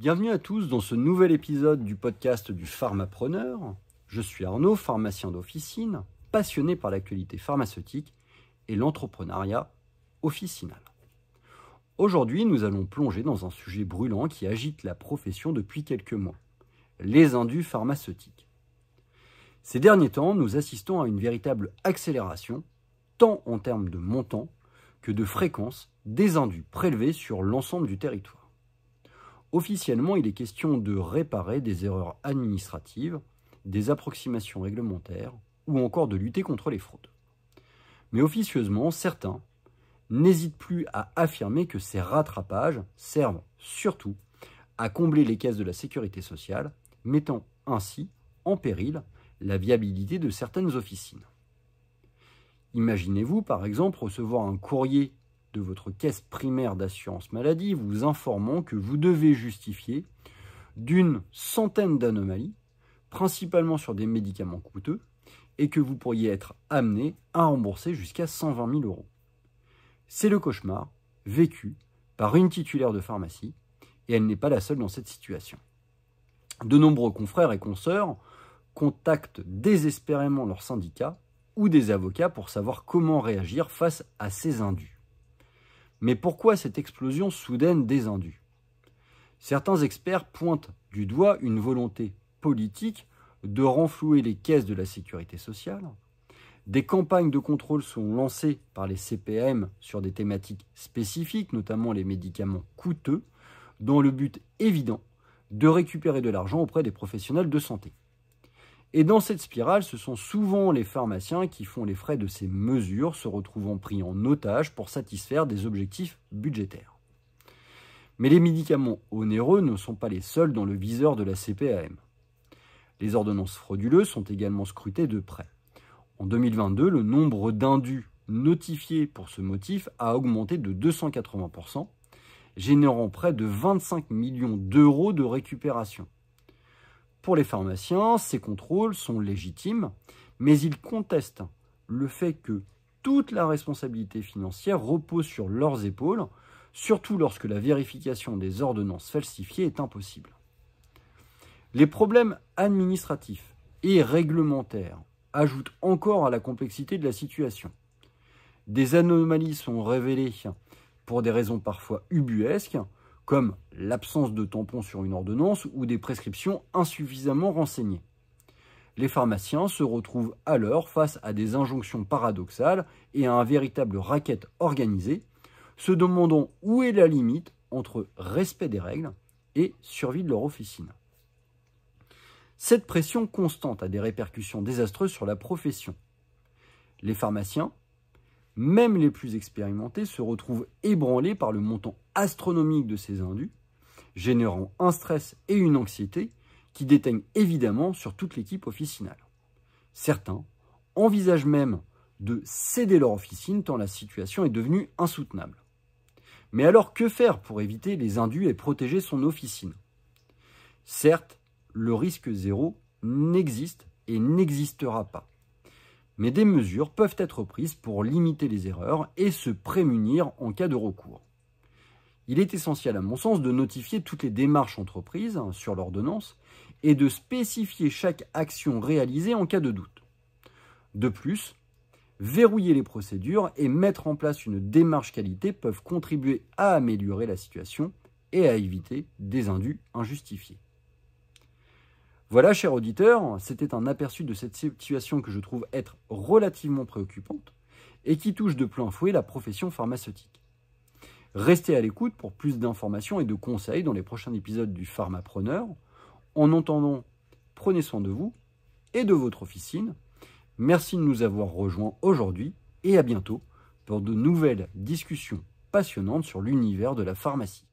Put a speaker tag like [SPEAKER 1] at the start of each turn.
[SPEAKER 1] Bienvenue à tous dans ce nouvel épisode du podcast du Pharmapreneur. Je suis Arnaud, pharmacien d'officine, passionné par l'actualité pharmaceutique et l'entrepreneuriat officinal. Aujourd'hui, nous allons plonger dans un sujet brûlant qui agite la profession depuis quelques mois, les indus pharmaceutiques. Ces derniers temps, nous assistons à une véritable accélération, tant en termes de montant que de fréquence des indus prélevés sur l'ensemble du territoire. Officiellement, il est question de réparer des erreurs administratives, des approximations réglementaires ou encore de lutter contre les fraudes. Mais officieusement, certains n'hésitent plus à affirmer que ces rattrapages servent surtout à combler les caisses de la sécurité sociale, mettant ainsi en péril la viabilité de certaines officines. Imaginez-vous par exemple recevoir un courrier de votre caisse primaire d'assurance maladie vous informant que vous devez justifier d'une centaine d'anomalies, principalement sur des médicaments coûteux, et que vous pourriez être amené à rembourser jusqu'à 120 000 €. C'est le cauchemar vécu par une titulaire de pharmacie, et elle n'est pas la seule dans cette situation. De nombreux confrères et consoeurs contactent désespérément leurs syndicats ou des avocats pour savoir comment réagir face à ces indus. Mais pourquoi cette explosion soudaine des indus ? Certains experts pointent du doigt une volonté politique de renflouer les caisses de la sécurité sociale. Des campagnes de contrôle sont lancées par les CPAM sur des thématiques spécifiques, notamment les médicaments coûteux, dans le but évident de récupérer de l'argent auprès des professionnels de santé. Et dans cette spirale, ce sont souvent les pharmaciens qui font les frais de ces mesures, se retrouvant pris en otage pour satisfaire des objectifs budgétaires. Mais les médicaments onéreux ne sont pas les seuls dans le viseur de la CPAM. Les ordonnances frauduleuses sont également scrutées de près. En 2022, le nombre d'indus notifiés pour ce motif a augmenté de 280%, générant près de 25 millions d'euros de récupération. Pour les pharmaciens, ces contrôles sont légitimes, mais ils contestent le fait que toute la responsabilité financière repose sur leurs épaules, surtout lorsque la vérification des ordonnances falsifiées est impossible. Les problèmes administratifs et réglementaires ajoutent encore à la complexité de la situation. Des anomalies sont révélées pour des raisons parfois ubuesques, comme l'absence de tampons sur une ordonnance ou des prescriptions insuffisamment renseignées. Les pharmaciens se retrouvent alors face à des injonctions paradoxales et à un véritable racket organisé, se demandant où est la limite entre respect des règles et survie de leur officine. Cette pression constante a des répercussions désastreuses sur la profession. Les pharmaciens, même les plus expérimentés, se retrouvent ébranlés par le montant astronomique de ces indus, générant un stress et une anxiété qui déteignent évidemment sur toute l'équipe officinale. Certains envisagent même de céder leur officine tant la situation est devenue insoutenable. Mais alors que faire pour éviter les indus et protéger son officine ? Certes, le risque zéro n'existe et n'existera pas. Mais des mesures peuvent être prises pour limiter les erreurs et se prémunir en cas de recours. Il est essentiel, à mon sens, de notifier toutes les démarches entreprises sur l'ordonnance et de spécifier chaque action réalisée en cas de doute. De plus, verrouiller les procédures et mettre en place une démarche qualité peuvent contribuer à améliorer la situation et à éviter des indus injustifiés. Voilà, chers auditeurs, c'était un aperçu de cette situation que je trouve être relativement préoccupante et qui touche de plein fouet la profession pharmaceutique. Restez à l'écoute pour plus d'informations et de conseils dans les prochains épisodes du Pharmapreneur. En attendant, prenez soin de vous et de votre officine. Merci de nous avoir rejoints aujourd'hui et à bientôt pour de nouvelles discussions passionnantes sur l'univers de la pharmacie.